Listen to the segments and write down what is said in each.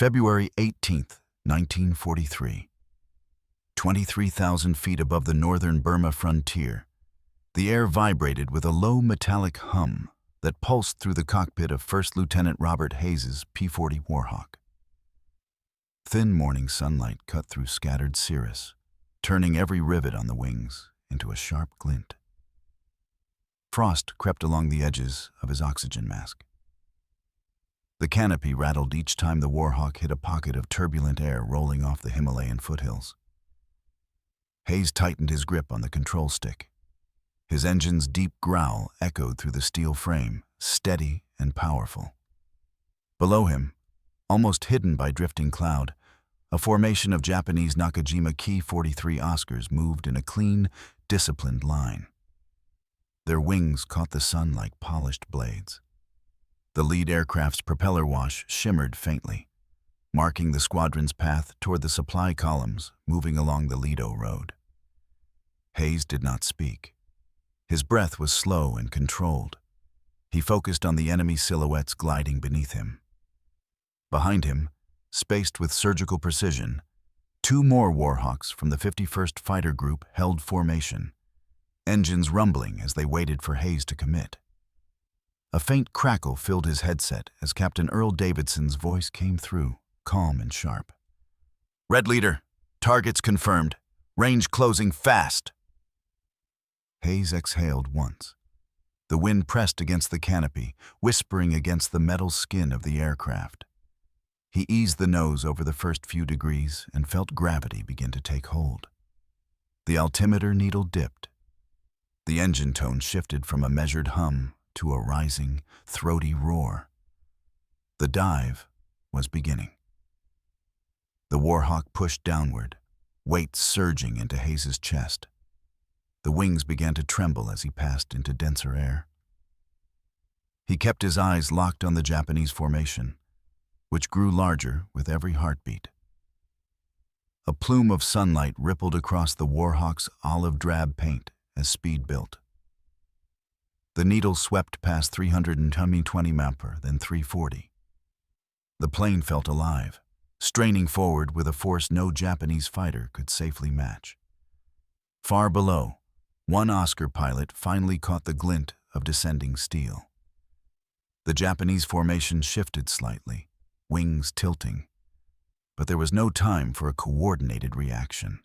February 18, 1943. 23,000 feet above the northern Burma frontier, the air vibrated with a low metallic hum that pulsed through the cockpit of First Lieutenant Robert Hayes's P-40 Warhawk. Thin morning sunlight cut through scattered cirrus, turning every rivet on the wings into a sharp glint. Frost crept along the edges of his oxygen mask. The canopy rattled each time the Warhawk hit a pocket of turbulent air rolling off the Himalayan foothills. Hayes tightened his grip on the control stick. His engine's deep growl echoed through the steel frame, steady and powerful. Below him, almost hidden by drifting cloud, a formation of Japanese Nakajima Ki-43 Oscars moved in a clean, disciplined line. Their wings caught the sun like polished blades. The lead aircraft's propeller wash shimmered faintly, marking the squadron's path toward the supply columns moving along the Lido Road. Hayes did not speak. His breath was slow and controlled. He focused on the enemy silhouettes gliding beneath him. Behind him, spaced with surgical precision, two more Warhawks from the 51st Fighter Group held formation, engines rumbling as they waited for Hayes to commit. A faint crackle filled his headset as Captain Earl Davidson's voice came through, calm and sharp. "Red Leader, targets confirmed. Range closing fast." Hayes exhaled once. The wind pressed against the canopy, whispering against the metal skin of the aircraft. He eased the nose over the first few degrees and felt gravity begin to take hold. The altimeter needle dipped. The engine tone shifted from a measured hum to a rising, throaty roar. The dive was beginning. The Warhawk pushed downward, weight surging into Hayes's chest. The wings began to tremble as he passed into denser air. He kept his eyes locked on the Japanese formation, which grew larger with every heartbeat. A plume of sunlight rippled across the Warhawk's olive-drab paint as speed built. The needle swept past 320 mph, then 340. The plane felt alive, straining forward with a force no Japanese fighter could safely match. Far below, one Oscar pilot finally caught the glint of descending steel. The Japanese formation shifted slightly, wings tilting, but there was no time for a coordinated reaction.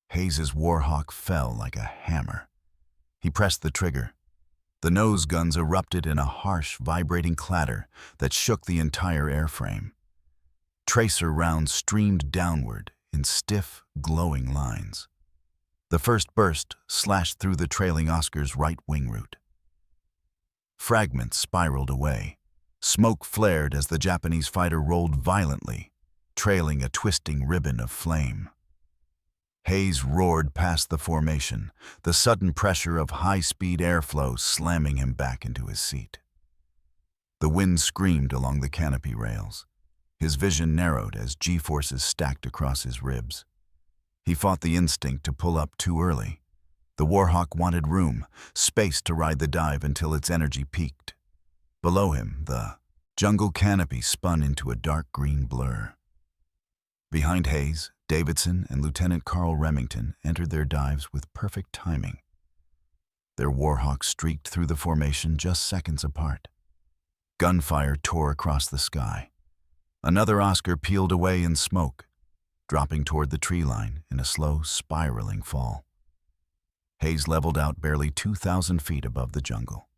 Hayes's Warhawk fell like a hammer. He pressed the trigger. The nose guns erupted in a harsh, vibrating clatter that shook the entire airframe. Tracer rounds streamed downward in stiff, glowing lines. The first burst slashed through the trailing Oscar's right wing root. Fragments spiraled away. Smoke flared as the Japanese fighter rolled violently, trailing a twisting ribbon of flame. Hayes roared past the formation, the sudden pressure of high-speed airflow slamming him back into his seat. The wind screamed along the canopy rails. His vision narrowed as G-forces stacked across his ribs. He fought the instinct to pull up too early. The Warhawk wanted room, space to ride the dive until its energy peaked. Below him, the jungle canopy spun into a dark green blur. Behind Hayes, Davidson and Lieutenant Carl Remington entered their dives with perfect timing. Their Warhawks streaked through the formation just seconds apart. Gunfire tore across the sky. Another Oscar peeled away in smoke, dropping toward the tree line in a slow, spiraling fall. Hayes leveled out barely 2,000 feet above the jungle.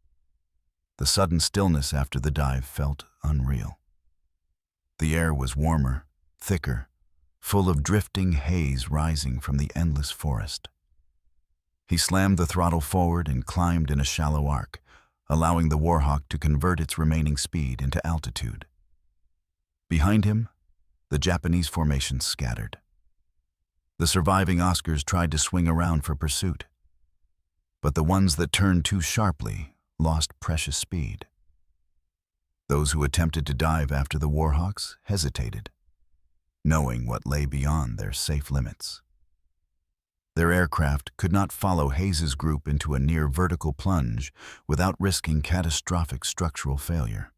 The sudden stillness after the dive felt unreal. The air was warmer, thicker, full of drifting haze rising from the endless forest. He slammed the throttle forward and climbed in a shallow arc, allowing the Warhawk to convert its remaining speed into altitude. Behind him, the Japanese formation scattered. The surviving Oscars tried to swing around for pursuit, but the ones that turned too sharply lost precious speed. Those who attempted to dive after the Warhawks hesitated, knowing what lay beyond their safe limits. Their aircraft could not follow Hayes's group into a near-vertical plunge without risking catastrophic structural failure.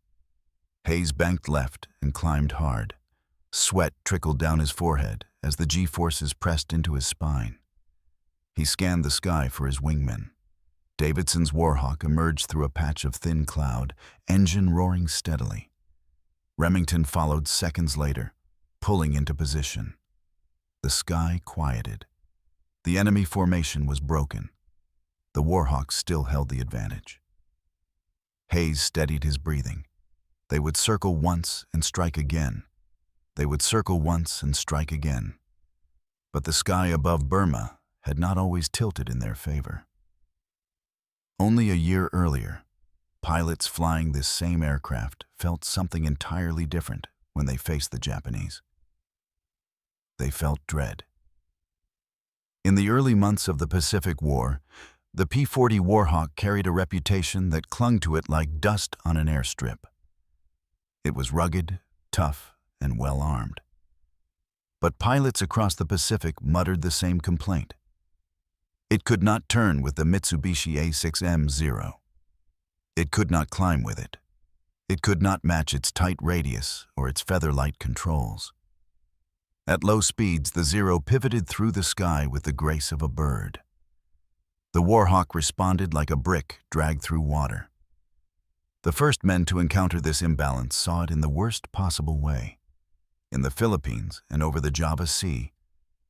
Hayes banked left and climbed hard, Sweat trickled down his forehead as the G-forces pressed into his spine. He scanned the sky for his wingmen. Davidson's Warhawk emerged through a patch of thin cloud, engine roaring steadily. Remington followed seconds later, pulling into position. The sky quieted. The enemy formation was broken. The Warhawks still held the advantage. Hayes steadied his breathing. They would circle once and strike again. They would circle once and strike again. But the sky above Burma had not always tilted in their favor. Only a year earlier, pilots flying this same aircraft felt something entirely different when they faced the Japanese. They felt dread. In the early months of the Pacific War, the P-40 Warhawk carried a reputation that clung to it like dust on an airstrip. It was rugged, tough, and well-armed. But pilots across the Pacific muttered the same complaint. It could not turn with the Mitsubishi A6M0. It could not climb with it. It could not match its tight radius or its feather-light controls. At low speeds, the Zero pivoted through the sky with the grace of a bird. The Warhawk responded like a brick dragged through water. The first men to encounter this imbalance saw it in the worst possible way. In the Philippines and over the Java Sea,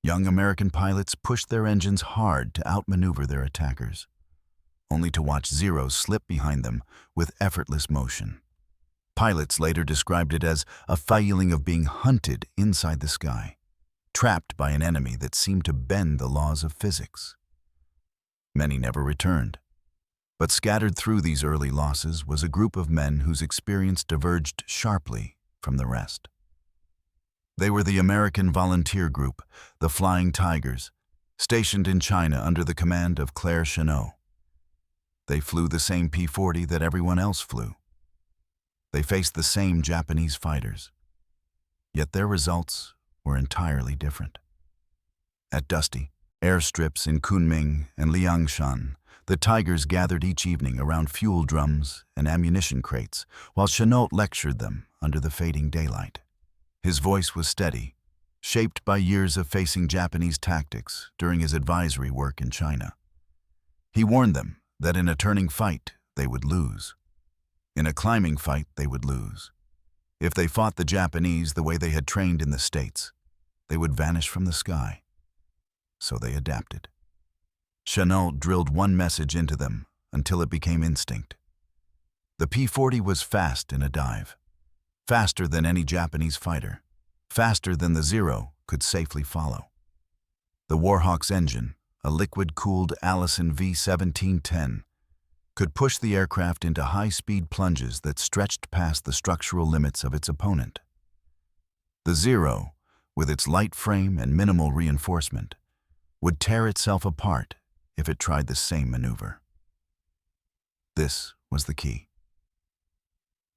young American pilots pushed their engines hard to outmaneuver their attackers, only to watch Zeros slip behind them with effortless motion. Pilots later described it as a feeling of being hunted inside the sky, trapped by an enemy that seemed to bend the laws of physics. Many never returned, but scattered through these early losses was a group of men whose experience diverged sharply from the rest. They were the American volunteer group, the Flying Tigers, stationed in China under the command of Claire Chennault. They flew the same P-40 that everyone else flew. They faced the same Japanese fighters. Yet their results were entirely different. At dusty airstrips in Kunming and Liangshan, the Tigers gathered each evening around fuel drums and ammunition crates, while Chennault lectured them under the fading daylight. His voice was steady, shaped by years of facing Japanese tactics during his advisory work in China. He warned them that in a turning fight, they would lose. In a climbing fight, they would lose. If they fought the Japanese the way they had trained in the States, they would vanish from the sky. So they adapted. Chennault drilled one message into them until it became instinct. The P-40 was fast in a dive, faster than any Japanese fighter, faster than the Zero could safely follow. The Warhawk's engine, a liquid-cooled Allison V1710, could push the aircraft into high-speed plunges that stretched past the structural limits of its opponent. The Zero, with its light frame and minimal reinforcement, would tear itself apart if it tried the same maneuver. This was the key.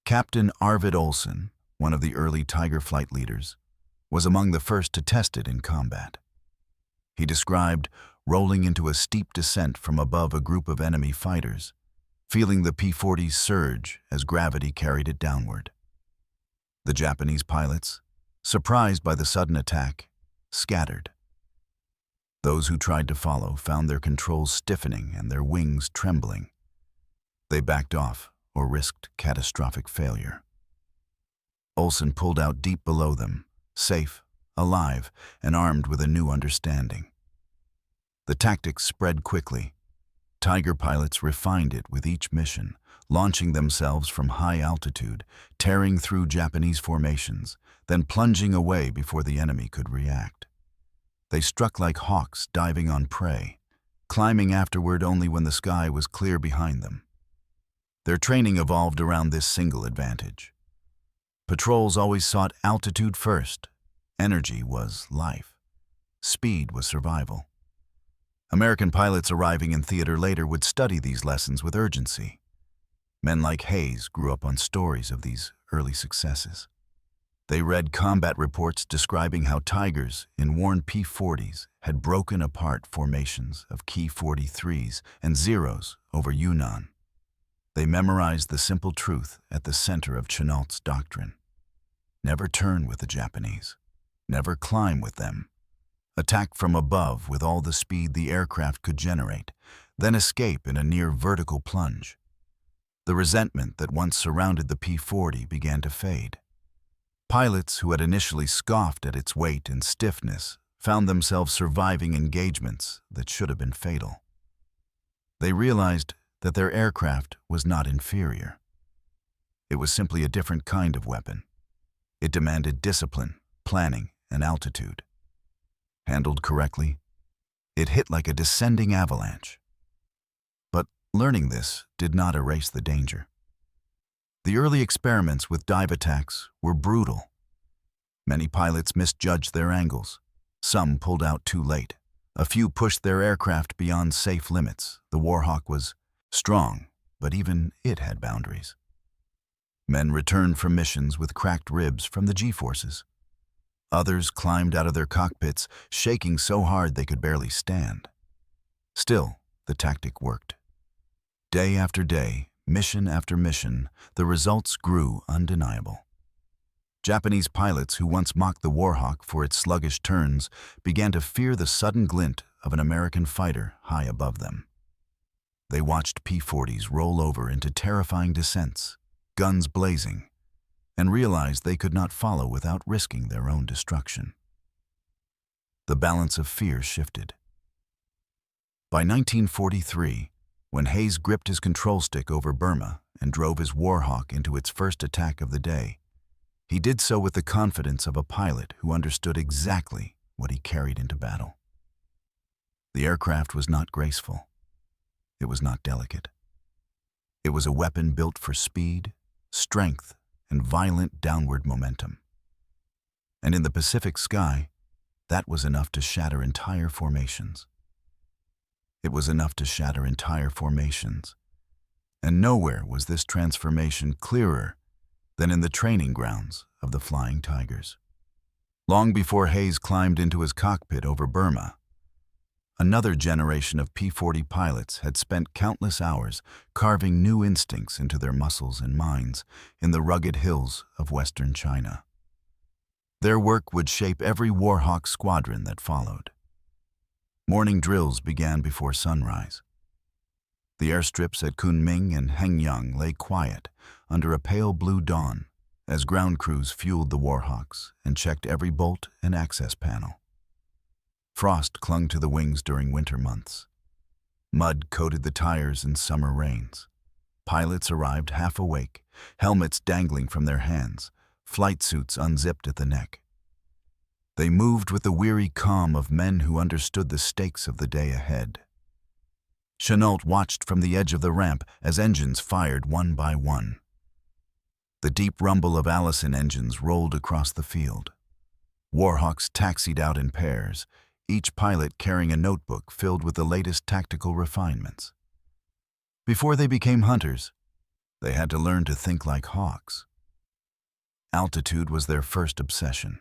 Captain Arvid Olsen, one of the early Tiger flight leaders, was among the first to test it in combat. He described rolling into a steep descent from above a group of enemy fighters, feeling the P-40 surge as gravity carried it downward. The Japanese pilots, surprised by the sudden attack, scattered. Those who tried to follow found their controls stiffening and their wings trembling. They backed off or risked catastrophic failure. Olsen pulled out deep below them, safe, alive, and armed with a new understanding. The tactics spread quickly. Tiger pilots refined it with each mission, launching themselves from high altitude, tearing through Japanese formations, then plunging away before the enemy could react. They struck like hawks diving on prey, climbing afterward only when the sky was clear behind them. Their training evolved around this single advantage. Patrols always sought altitude first. Energy was life. Speed was survival. American pilots arriving in theater later would study these lessons with urgency. Men like Hayes grew up on stories of these early successes. They read combat reports describing how Tigers in worn P-40s had broken apart formations of Ki 43s and Zeros over Yunnan. They memorized the simple truth at the center of Chennault's doctrine. Never turn with the Japanese. Never climb with them. Attack from above with all the speed the aircraft could generate, then escape in a near vertical plunge. The resentment that once surrounded the P-40 began to fade. Pilots who had initially scoffed at its weight and stiffness found themselves surviving engagements that should have been fatal. They realized that their aircraft was not inferior. It was simply a different kind of weapon. It demanded discipline, planning, and altitude. Handled correctly, it hit like a descending avalanche. But learning this did not erase the danger. The early experiments with dive attacks were brutal. Many pilots misjudged their angles. Some pulled out too late. A few pushed their aircraft beyond safe limits. The Warhawk was strong, but even it had boundaries. Men returned from missions with cracked ribs from the G-forces. Others climbed out of their cockpits, shaking so hard they could barely stand. Still, the tactic worked. Day after day, mission after mission, the results grew undeniable. Japanese pilots who once mocked the Warhawk for its sluggish turns began to fear the sudden glint of an American fighter high above them. They watched P-40s roll over into terrifying descents, guns blazing, and realized they could not follow without risking their own destruction. The balance of fear shifted. By 1943, when Hayes gripped his control stick over Burma and drove his Warhawk into its first attack of the day, he did so with the confidence of a pilot who understood exactly what he carried into battle. The aircraft was not graceful. It was not delicate. It was a weapon built for speed, strength, and violent downward momentum. And in the Pacific sky, that was enough to shatter entire formations. It was enough to shatter entire formations. And nowhere was this transformation clearer than in the training grounds of the Flying Tigers. Long before Hayes climbed into his cockpit over Burma, another generation of P-40 pilots had spent countless hours carving new instincts into their muscles and minds in the rugged hills of western China. Their work would shape every Warhawk squadron that followed. Morning drills began before sunrise. The airstrips at Kunming and Hengyang lay quiet under a pale blue dawn as ground crews fueled the Warhawks and checked every bolt and access panel. Frost clung to the wings during winter months. Mud coated the tires in summer rains. Pilots arrived half awake, helmets dangling from their hands, flight suits unzipped at the neck. They moved with the weary calm of men who understood the stakes of the day ahead. Chenault watched from the edge of the ramp as engines fired one by one. The deep rumble of Allison engines rolled across the field. Warhawks taxied out in pairs, each pilot carrying a notebook filled with the latest tactical refinements. Before they became hunters, they had to learn to think like hawks. Altitude was their first obsession.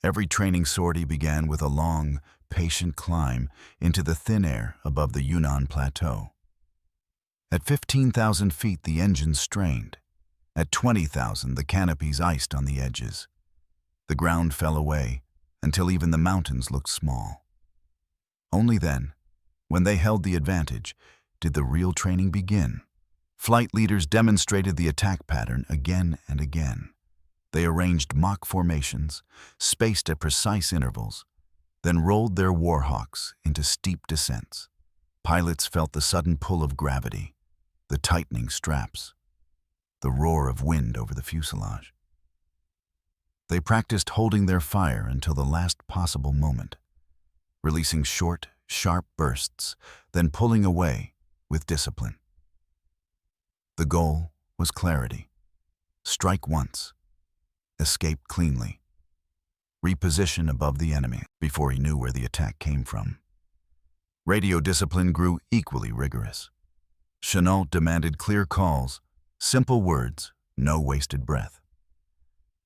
Every training sortie began with a long, patient climb into the thin air above the Yunnan Plateau. At 15,000 feet, the engines strained. At 20,000, the canopies iced on the edges. The ground fell away until even the mountains looked small. Only then, when they held the advantage, did the real training begin. Flight leaders demonstrated the attack pattern again and again. They arranged mock formations, spaced at precise intervals, then rolled their Warhawks into steep descents. Pilots felt the sudden pull of gravity, the tightening straps, the roar of wind over the fuselage. They practiced holding their fire until the last possible moment, releasing short, sharp bursts, then pulling away with discipline. The goal was clarity. Strike once, escape cleanly, reposition above the enemy before he knew where the attack came from. Radio discipline grew equally rigorous. Chenault demanded clear calls, simple words, no wasted breath.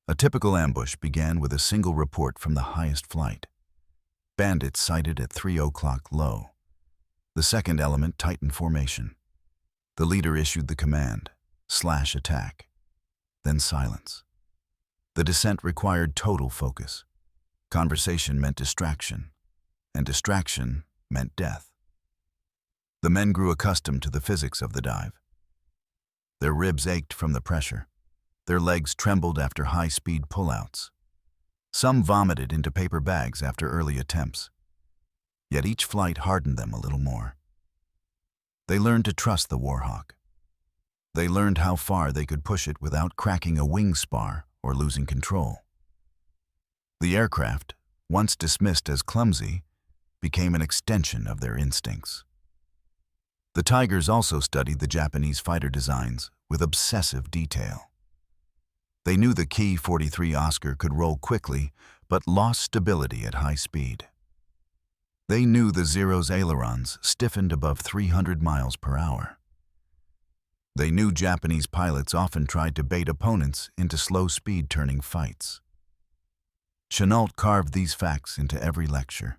A typical ambush began with a single report from the highest flight. Bandits sighted at 3 o'clock low. The second element tightened formation. The leader issued the command, slash attack, then silence. The descent required total focus. Conversation meant distraction, and distraction meant death. The men grew accustomed to the physics of the dive. Their ribs ached from the pressure. Their legs trembled after high-speed pullouts. Some vomited into paper bags after early attempts. Yet each flight hardened them a little more. They learned to trust the Warhawk. They learned how far they could push it without cracking a wing spar or losing control. The aircraft, once dismissed as clumsy, became an extension of their instincts. The Tigers also studied the Japanese fighter designs with obsessive detail. They knew the P-40 Oscar could roll quickly, but lost stability at high speed. They knew the Zero's ailerons stiffened above 300 miles per hour. They knew Japanese pilots often tried to bait opponents into slow-speed turning fights. Chenault carved these facts into every lecture.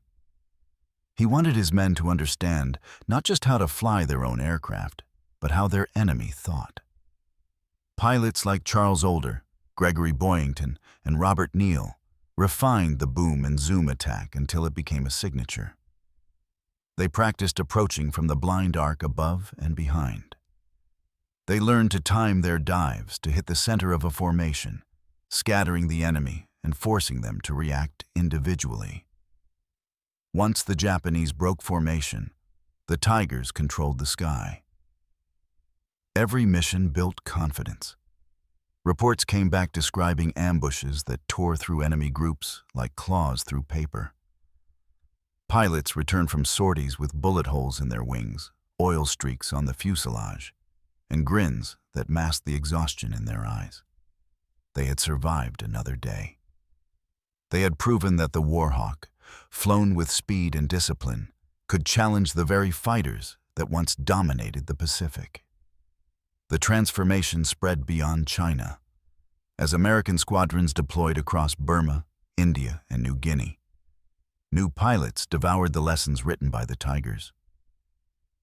He wanted his men to understand not just how to fly their own aircraft, but how their enemy thought. Pilots like Charles Older, Gregory Boyington, and Robert Neal refined the boom and zoom attack until it became a signature. They practiced approaching from the blind arc above and behind. They learned to time their dives to hit the center of a formation, scattering the enemy and forcing them to react individually. Once the Japanese broke formation, the Tigers controlled the sky. Every mission built confidence. Reports came back describing ambushes that tore through enemy groups like claws through paper. Pilots returned from sorties with bullet holes in their wings, oil streaks on the fuselage, and grins that masked the exhaustion in their eyes. They had survived another day. They had proven that the Warhawk, flown with speed and discipline, could challenge the very fighters that once dominated the Pacific. The transformation spread beyond China, as American squadrons deployed across Burma, India, and New Guinea. New pilots devoured the lessons written by the Tigers.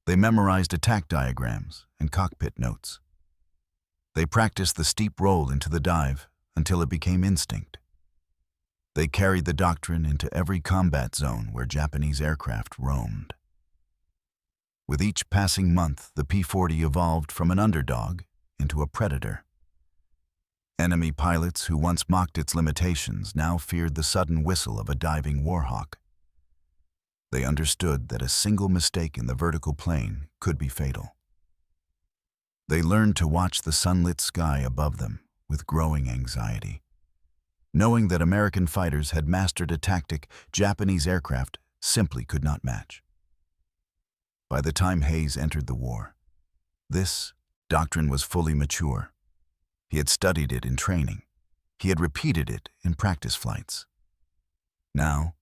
They memorized attack diagrams and cockpit notes. They practiced the steep roll into the dive until it became instinct. They carried the doctrine into every combat zone where Japanese aircraft roamed. With each passing month, the P-40 evolved from an underdog into a predator. Enemy pilots who once mocked its limitations now feared the sudden whistle of a diving Warhawk. They understood that a single mistake in the vertical plane could be fatal. They learned to watch the sunlit sky above them with growing anxiety, knowing that American fighters had mastered a tactic Japanese aircraft simply could not match. By the time Hayes entered the war, this doctrine was fully mature. He had studied it in training. He had repeated it in practice flights. Now,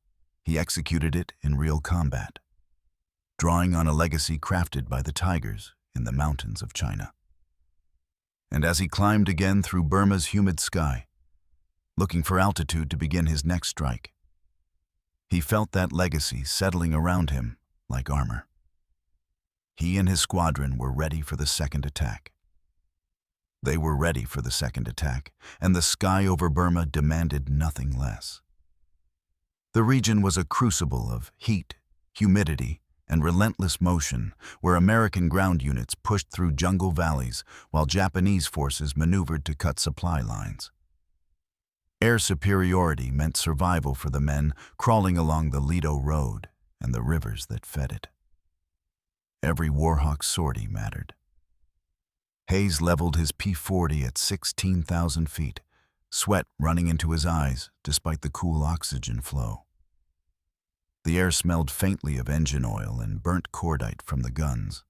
he executed it in real combat, drawing on a legacy crafted by the Tigers in the mountains of China. And as he climbed again through Burma's humid sky, looking for altitude to begin his next strike, he felt that legacy settling around him like armor. He and his squadron were ready for the second attack. They were ready for the second attack, and the sky over Burma demanded nothing less. The region was a crucible of heat, humidity, and relentless motion, where American ground units pushed through jungle valleys while Japanese forces maneuvered to cut supply lines. Air superiority meant survival for the men crawling along the Lido Road and the rivers that fed it. Every Warhawk sortie mattered. Hayes leveled his P-40 at 16,000 feet, sweat running into his eyes despite the cool oxygen flow. The air smelled faintly of engine oil and burnt cordite from the guns.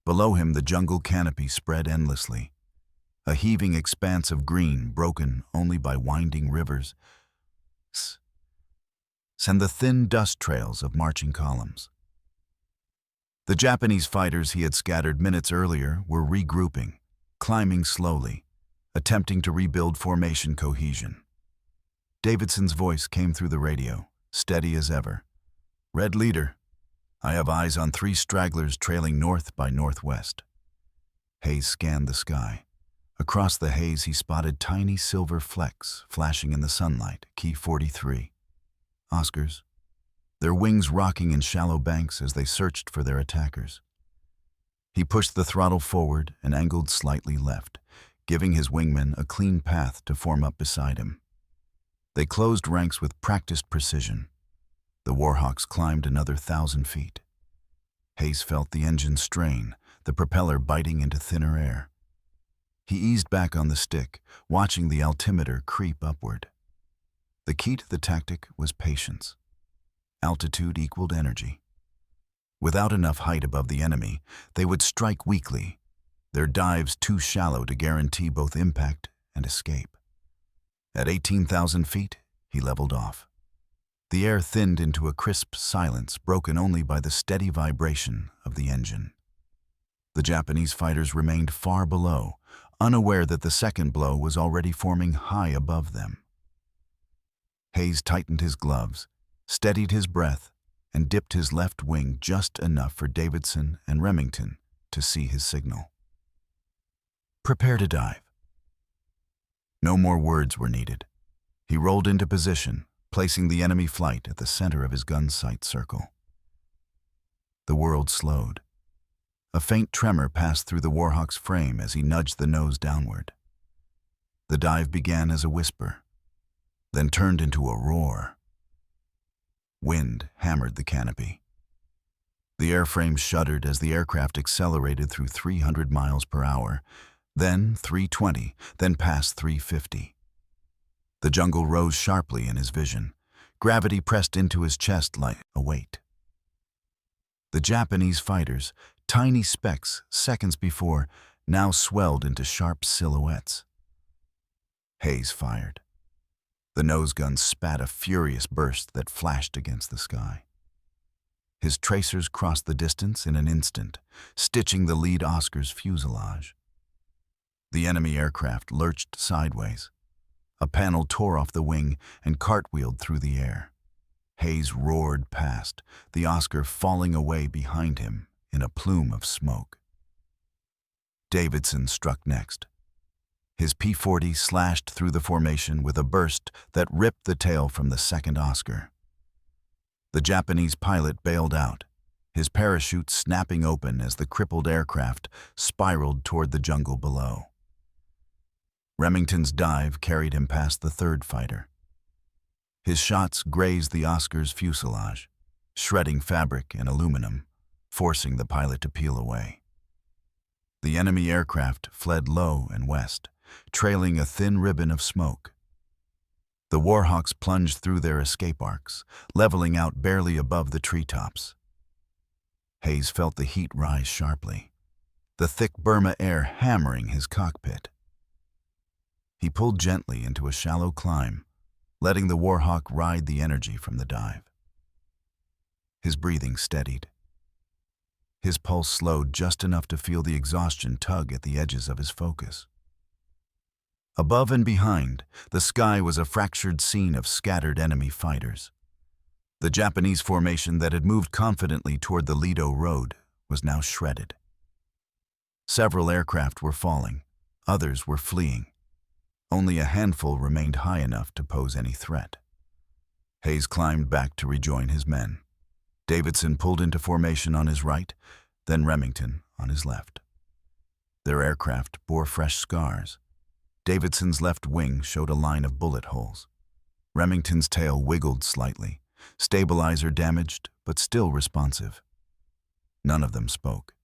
Below him, the jungle canopy spread endlessly, a heaving expanse of green broken only by winding rivers and the thin dust trails of marching columns. The Japanese fighters he had scattered minutes earlier were regrouping, climbing slowly, attempting to rebuild formation cohesion. Davidson's voice came through the radio, steady as ever. "Red leader, I have eyes on 3 stragglers trailing north by northwest." Hayes scanned the sky. Across the haze he spotted tiny silver flecks flashing in the sunlight, Key 43. Oscars, their wings rocking in shallow banks as they searched for their attackers. He pushed the throttle forward and angled slightly left, giving his wingmen a clean path to form up beside him. They closed ranks with practiced precision. The Warhawks climbed another 1,000 feet. Hayes felt the engine strain, the propeller biting into thinner air. He eased back on the stick, watching the altimeter creep upward. The key to the tactic was patience. Altitude equaled energy. Without enough height above the enemy, they would strike weakly, their dives too shallow to guarantee both impact and escape. At 18,000 feet, he leveled off. The air thinned into a crisp silence broken only by the steady vibration of the engine. The Japanese fighters remained far below, unaware that the second blow was already forming high above them. Hayes tightened his gloves, steadied his breath, and dipped his left wing just enough for Davidson and Remington to see his signal. Prepare to dive. No more words were needed. He rolled into position, placing the enemy flight at the center of his gun sight circle. The world slowed. A faint tremor passed through the Warhawk's frame as he nudged the nose downward. The dive began as a whisper, then turned into a roar. Wind hammered the canopy. The airframe shuddered as the aircraft accelerated through 300 miles per hour, then 320, then past 350. The jungle rose sharply in his vision. Gravity pressed into his chest like a weight. The Japanese fighters, tiny specks seconds before, now swelled into sharp silhouettes. Hayes fired. The nose gun spat a furious burst that flashed against the sky. His tracers crossed the distance in an instant, stitching the lead Oscar's fuselage. The enemy aircraft lurched sideways. A panel tore off the wing and cartwheeled through the air. Hayes roared past, the Oscar falling away behind him in a plume of smoke. Davidson struck next. His P-40 slashed through the formation with a burst that ripped the tail from the second Oscar. The Japanese pilot bailed out, his parachute snapping open as the crippled aircraft spiraled toward the jungle below. Remington's dive carried him past the third fighter. His shots grazed the Oscar's fuselage, shredding fabric and aluminum, forcing the pilot to peel away. The enemy aircraft fled low and west, trailing a thin ribbon of smoke. The Warhawks plunged through their escape arcs, leveling out barely above the treetops. Hayes felt the heat rise sharply, the thick Burma air hammering his cockpit. He pulled gently into a shallow climb, letting the Warhawk ride the energy from the dive. His breathing steadied. His pulse slowed just enough to feel the exhaustion tug at the edges of his focus. Above and behind, the sky was a fractured scene of scattered enemy fighters. The Japanese formation that had moved confidently toward the Lido Road was now shredded. Several aircraft were falling, others were fleeing. Only a handful remained high enough to pose any threat. Hayes climbed back to rejoin his men. Davidson pulled into formation on his right, then Remington on his left. Their aircraft bore fresh scars. Davidson's left wing showed a line of bullet holes. Remington's tail wiggled slightly, stabilizer damaged but still responsive. None of them spoke.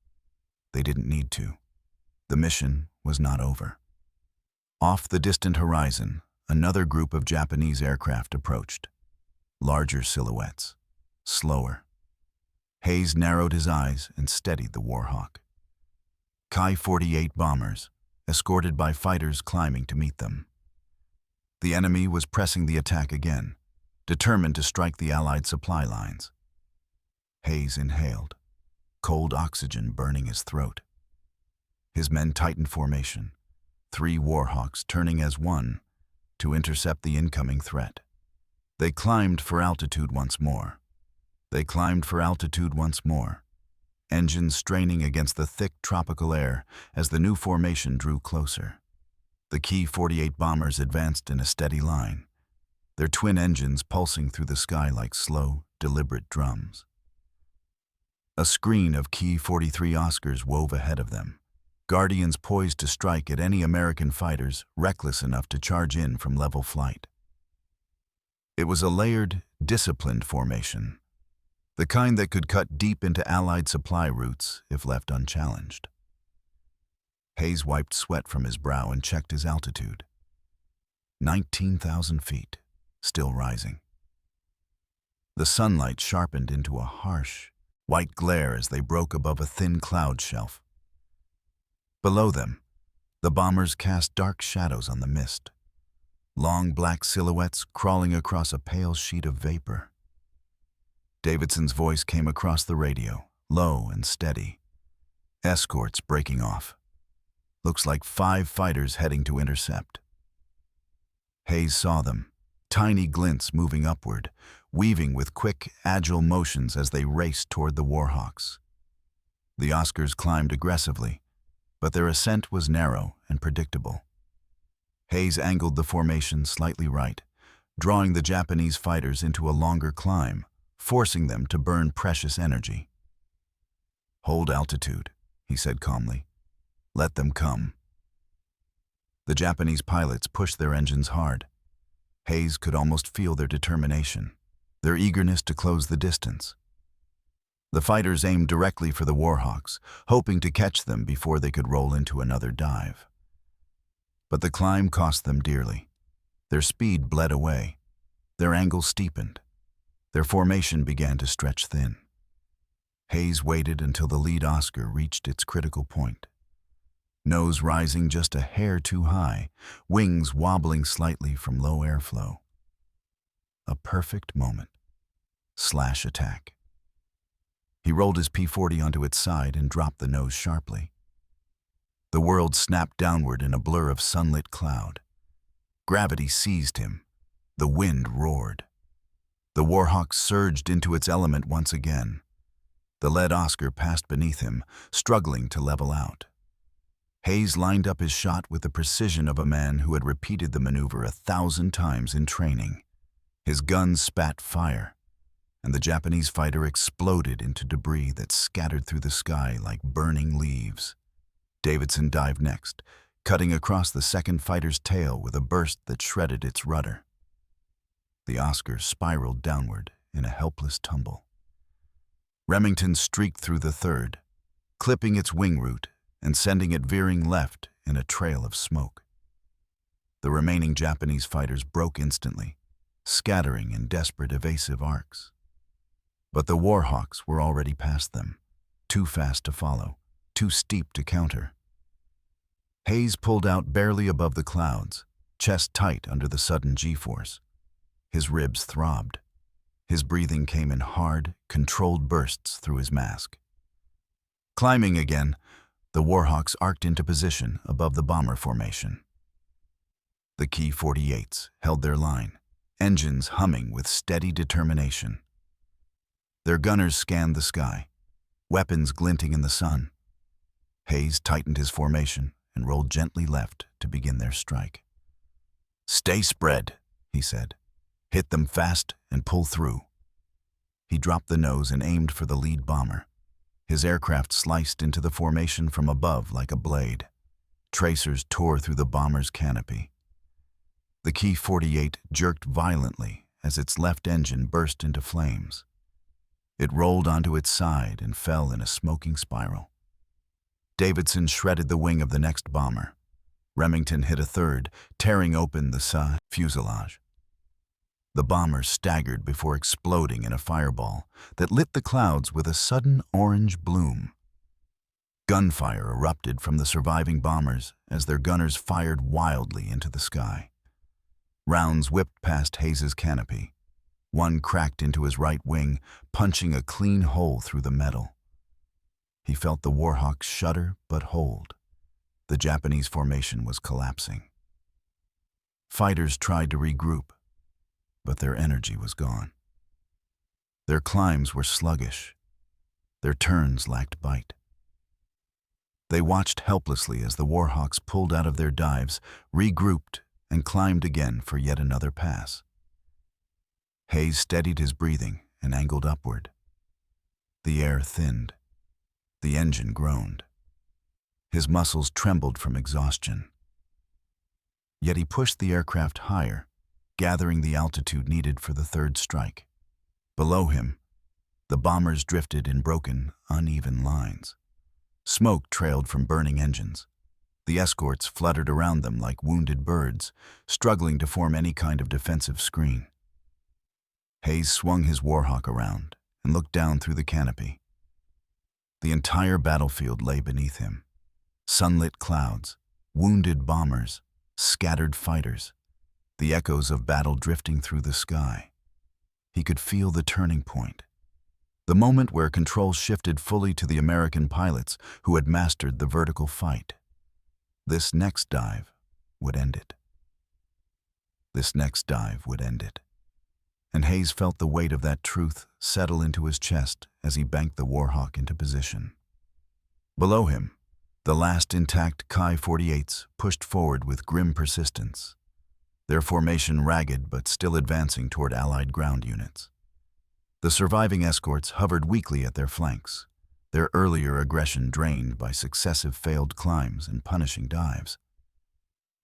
They didn't need to. The mission was not over. Off the distant horizon, another group of Japanese aircraft approached. Larger silhouettes, slower. Hayes narrowed his eyes and steadied the Warhawk. Ki-48 bombers, escorted by fighters climbing to meet them. The enemy was pressing the attack again, determined to strike the Allied supply lines. Hayes inhaled, cold oxygen burning his throat. His men tightened formation, 3 Warhawks turning as one to intercept the incoming threat. They climbed for altitude once more. They climbed for altitude once more, engines straining against the thick tropical air as the new formation drew closer. The P-48 bombers advanced in a steady line, their twin engines pulsing through the sky like slow, deliberate drums. A screen of P-43 Oscars wove ahead of them, guardians poised to strike at any American fighters reckless enough to charge in from level flight. It was a layered, disciplined formation, the kind that could cut deep into Allied supply routes if left unchallenged. Hayes wiped sweat from his brow and checked his altitude. 19,000 feet, still rising. The sunlight sharpened into a harsh, white glare as they broke above a thin cloud shelf. Below them, the bombers cast dark shadows on the mist, long black silhouettes crawling across a pale sheet of vapor. Davidson's voice came across the radio, low and steady. Escorts breaking off. Looks like 5 fighters heading to intercept. Hayes saw them, tiny glints moving upward, weaving with quick, agile motions as they raced toward the Warhawks. The Oscars climbed aggressively, but their ascent was narrow and predictable. Hayes angled the formation slightly right, drawing the Japanese fighters into a longer climb, forcing them to burn precious energy. "Hold altitude," he said calmly. "Let them come." The Japanese pilots pushed their engines hard. Hayes could almost feel their determination, their eagerness to close the distance. The fighters aimed directly for the Warhawks, hoping to catch them before they could roll into another dive. But the climb cost them dearly. Their speed bled away. Their angle steepened. Their formation began to stretch thin. Hayes waited until the lead Oscar reached its critical point. Nose rising just a hair too high, wings wobbling slightly from low airflow. A perfect moment. Slash attack. He rolled his P-40 onto its side and dropped the nose sharply. The world snapped downward in a blur of sunlit cloud. Gravity seized him. The wind roared. The Warhawk surged into its element once again. The lead Oscar passed beneath him, struggling to level out. Hayes lined up his shot with the precision of a man who had repeated the maneuver 1,000 times in training. His gun spat fire, and the Japanese fighter exploded into debris that scattered through the sky like burning leaves. Davidson dived next, cutting across the second fighter's tail with a burst that shredded its rudder. The Oscar spiraled downward in a helpless tumble. Remington streaked through the third, clipping its wing root and sending it veering left in a trail of smoke. The remaining Japanese fighters broke instantly, scattering in desperate evasive arcs. But the Warhawks were already past them, too fast to follow, too steep to counter. Hayes pulled out barely above the clouds, chest tight under the sudden G-force. His ribs throbbed. His breathing came in hard, controlled bursts through his mask. Climbing again, the Warhawks arced into position above the bomber formation. The P-48s held their line, engines humming with steady determination. Their gunners scanned the sky, weapons glinting in the sun. Hayes tightened his formation and rolled gently left to begin their strike. "Stay spread," he said. "Hit them fast and pull through." He dropped the nose and aimed for the lead bomber. His aircraft sliced into the formation from above like a blade. Tracers tore through the bomber's canopy. The P-48 jerked violently as its left engine burst into flames. It rolled onto its side and fell in a smoking spiral. Davidson shredded the wing of the next bomber. Remington hit a third, tearing open the side fuselage. The bomber staggered before exploding in a fireball that lit the clouds with a sudden orange bloom. Gunfire erupted from the surviving bombers as their gunners fired wildly into the sky. Rounds whipped past Hayes's canopy. One cracked into his right wing, punching a clean hole through the metal. He felt the Warhawks shudder but hold. The Japanese formation was collapsing. Fighters tried to regroup, but their energy was gone. Their climbs were sluggish. Their turns lacked bite. They watched helplessly as the Warhawks pulled out of their dives, regrouped, and climbed again for yet another pass. Hayes steadied his breathing and angled upward. The air thinned. The engine groaned. His muscles trembled from exhaustion. Yet he pushed the aircraft higher, gathering the altitude needed for the third strike. Below him, the bombers drifted in broken, uneven lines. Smoke trailed from burning engines. The escorts fluttered around them like wounded birds, struggling to form any kind of defensive screen. Hayes swung his Warhawk around and looked down through the canopy. The entire battlefield lay beneath him. Sunlit clouds, wounded bombers, scattered fighters, the echoes of battle drifting through the sky. He could feel the turning point. The moment where control shifted fully to the American pilots who had mastered the vertical fight. This next dive would end it. This next dive would end it. And Hayes felt the weight of that truth settle into his chest as he banked the Warhawk into position. Below him, the last intact Ki-48s pushed forward with grim persistence, their formation ragged but still advancing toward Allied ground units. The surviving escorts hovered weakly at their flanks, their earlier aggression drained by successive failed climbs and punishing dives.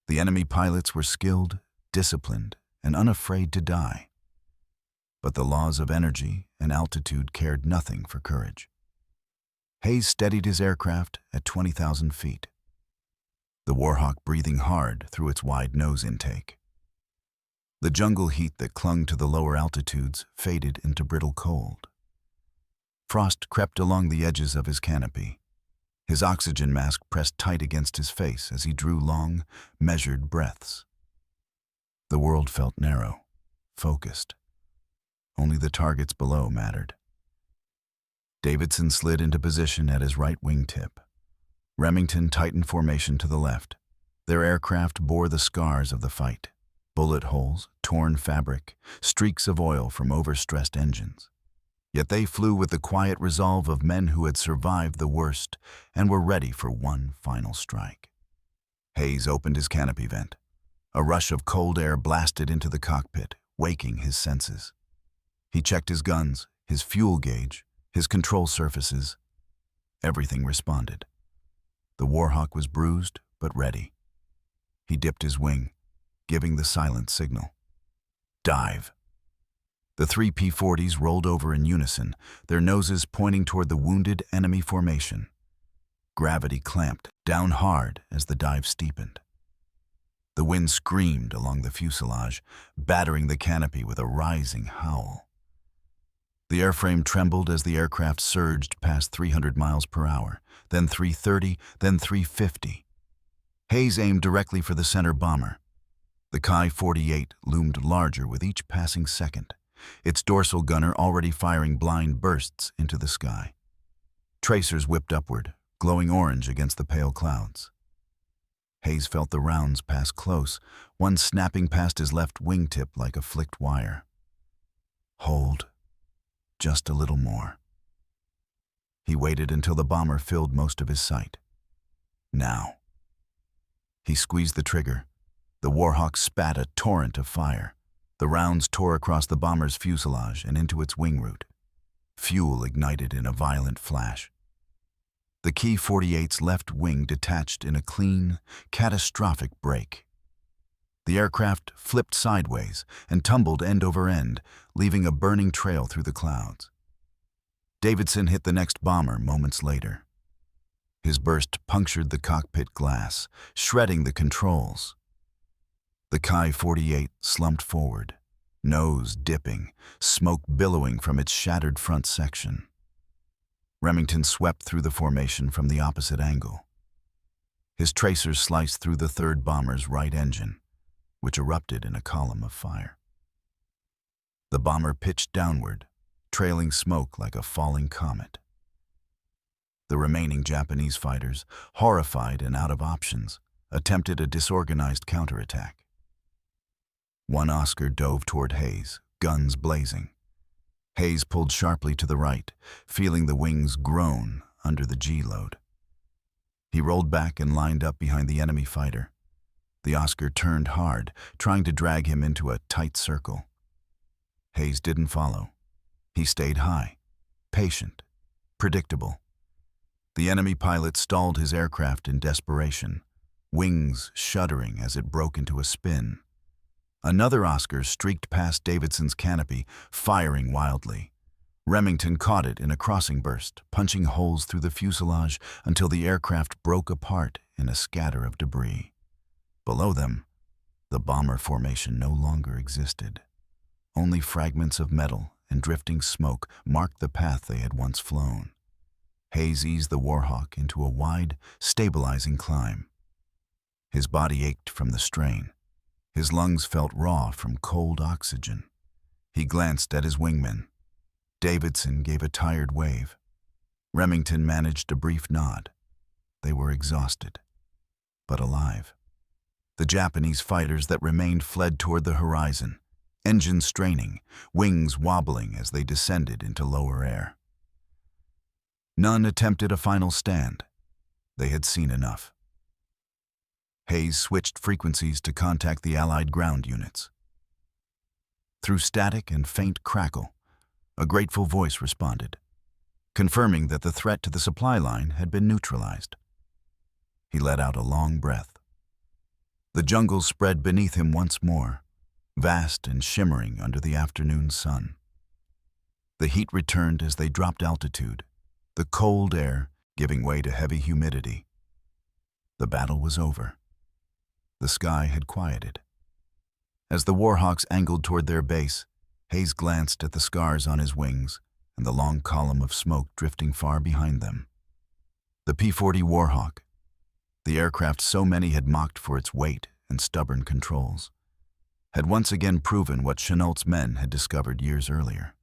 The enemy pilots were skilled, disciplined, and unafraid to die. But the laws of energy and altitude cared nothing for courage. Hayes steadied his aircraft at 20,000 feet, the Warhawk breathing hard through its wide nose intake. The jungle heat that clung to the lower altitudes faded into brittle cold. Frost crept along the edges of his canopy. His oxygen mask pressed tight against his face as he drew long, measured breaths. The world felt narrow, focused. Only the targets below mattered. Davidson slid into position at his right wingtip. Remington tightened formation to the left. Their aircraft bore the scars of the fight. Bullet holes, torn fabric, streaks of oil from overstressed engines. Yet they flew with the quiet resolve of men who had survived the worst and were ready for one final strike. Hayes opened his canopy vent. A rush of cold air blasted into the cockpit, waking his senses. He checked his guns, his fuel gauge, his control surfaces. Everything responded. The Warhawk was bruised but ready. He dipped his wing, giving the silent signal. Dive. The three P-40s rolled over in unison, their noses pointing toward the wounded enemy formation. Gravity clamped down hard as the dive steepened. The wind screamed along the fuselage, battering the canopy with a rising howl. The airframe trembled as the aircraft surged past 300 miles per hour, then 330, then 350. Hayes aimed directly for the center bomber. The Ki-48 loomed larger with each passing second, its dorsal gunner already firing blind bursts into the sky. Tracers whipped upward, glowing orange against the pale clouds. Hayes felt the rounds pass close, one snapping past his left wingtip like a flicked wire. Hold. Just a little more. He waited until the bomber filled most of his sight. Now. He squeezed the trigger. The Warhawk spat a torrent of fire. The rounds tore across the bomber's fuselage and into its wing root. Fuel ignited in a violent flash. The Ki-48's left wing detached in a clean, catastrophic break. The aircraft flipped sideways and tumbled end over end, leaving a burning trail through the clouds. Davidson hit the next bomber moments later. His burst punctured the cockpit glass, shredding the controls. The Ki-48 slumped forward, nose dipping, smoke billowing from its shattered front section. Remington swept through the formation from the opposite angle. His tracers sliced through the third bomber's right engine, which erupted in a column of fire. The bomber pitched downward, trailing smoke like a falling comet. The remaining Japanese fighters, horrified and out of options, attempted a disorganized counterattack. One Oscar dove toward Hayes, guns blazing. Hayes pulled sharply to the right, feeling the wings groan under the G-load. He rolled back and lined up behind the enemy fighter. The Oscar turned hard, trying to drag him into a tight circle. Hayes didn't follow. He stayed high, patient, predictable. The enemy pilot stalled his aircraft in desperation, wings shuddering as it broke into a spin. Another Oscar streaked past Davidson's canopy, firing wildly. Remington caught it in a crossing burst, punching holes through the fuselage until the aircraft broke apart in a scatter of debris. Below them, the bomber formation no longer existed. Only fragments of metal and drifting smoke marked the path they had once flown. Hayes eased the Warhawk into a wide, stabilizing climb. His body ached from the strain. His lungs felt raw from cold oxygen. He glanced at his wingmen. Davidson gave a tired wave. Remington managed a brief nod. They were exhausted, but alive. The Japanese fighters that remained fled toward the horizon, engines straining, wings wobbling as they descended into lower air. None attempted a final stand. They had seen enough. Hayes switched frequencies to contact the Allied ground units. Through static and faint crackle, a grateful voice responded, confirming that the threat to the supply line had been neutralized. He let out a long breath. The jungle spread beneath him once more, vast and shimmering under the afternoon sun. The heat returned as they dropped altitude, the cold air giving way to heavy humidity. The battle was over. The sky had quieted. As the Warhawks angled toward their base, Hayes glanced at the scars on his wings and the long column of smoke drifting far behind them. The P-40 Warhawk, the aircraft so many had mocked for its weight and stubborn controls, had once again proven what Chennault's men had discovered years earlier.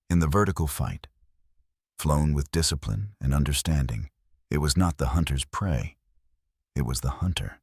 In the vertical fight, flown with discipline and understanding, it was not the hunter's prey, it was the hunter.